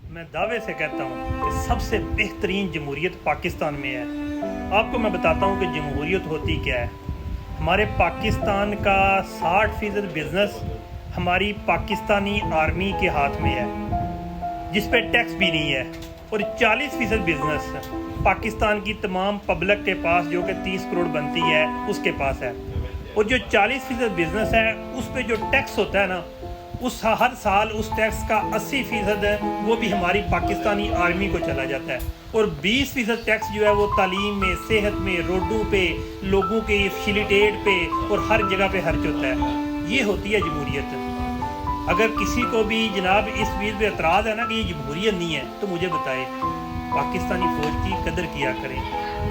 میں دعوے سے کہتا ہوں کہ سب سے بہترین جمہوریت پاکستان میں ہے۔ آپ کو میں بتاتا ہوں کہ جمہوریت ہوتی کیا ہے۔ ہمارے پاکستان کا 60% بزنس ہماری پاکستانی آرمی کے ہاتھ میں ہے، جس پہ ٹیکس بھی نہیں ہے، اور 40% بزنس پاکستان کی تمام پبلک کے پاس جو کہ 30 کروڑ بنتی ہے اس کے پاس ہے، اور جو 40% بزنس ہے اس پہ جو ٹیکس ہوتا ہے نا، اس ہر سال اس ٹیکس کا 80% وہ بھی ہماری پاکستانی آرمی کو چلا جاتا ہے، اور 20% ٹیکس جو ہے وہ تعلیم میں، صحت میں، روڈوں پہ، لوگوں کے فیسیلیٹیٹ پہ اور ہر جگہ پہ خرچ ہوتا ہے۔ یہ ہوتی ہے جمہوریت۔ اگر کسی کو بھی جناب اس چیز پہ اعتراض ہے نا کہ یہ جمہوریت نہیں ہے تو مجھے بتائے، پاکستانی فوج کی قدر کیا کریں،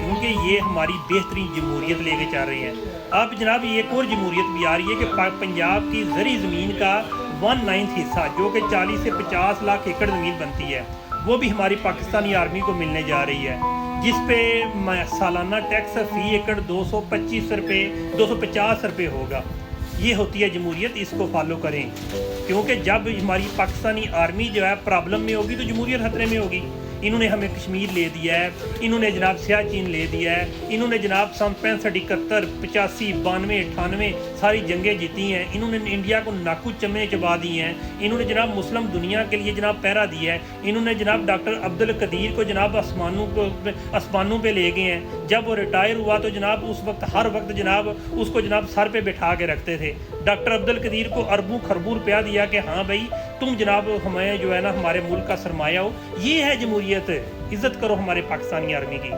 کیونکہ یہ ہماری بہترین جمہوریت لے کے چل رہی ہے۔ اب جناب ایک اور جمہوریت بھی آ رہی ہے کہ پنجاب کی زرعی زمین کا 1/9 حصہ جو کہ 40 سے 50 لاکھ ایکڑ زمین بنتی ہے، وہ بھی ہماری پاکستانی آرمی کو ملنے جا رہی ہے، جس پہ سالانہ ٹیکس فی ایکڑ 250 روپے ہوگا۔ یہ ہوتی ہے جمہوریت، اس کو فالو کریں، کیونکہ جب ہماری پاکستانی آرمی جو ہے پرابلم میں ہوگی تو جمہوریت خطرے میں ہوگی۔ انہوں نے ہمیں کشمیر لے دیا ہے، انہوں نے جناب سیاچین لے دیا ہے، انہوں نے جناب سن 65 71 85 92 98 ساری جنگیں جیتی ہیں، انہوں نے انڈیا کو ناکو چمے چبا دی ہیں، انہوں نے جناب مسلم دنیا کے لیے جناب پہرا دیا ہے، انہوں نے جناب ڈاکٹر عبدالقدیر کو جناب آسمانوں پہ لے گئے ہیں۔ جب وہ ریٹائر ہوا تو جناب اس وقت ہر وقت جناب اس کو جناب سر پہ بٹھا کے رکھتے تھے۔ ڈاکٹر عبدالقدیر کو اربوں خربوں روپیہ دیا کہ ہاں بھائی تم جناب ہمیں جو ہے نا ہمارے ملک کا سرمایہ ہو۔ یہ ہے جمہوریت، عزت کرو ہمارے پاکستانی آرمی کی۔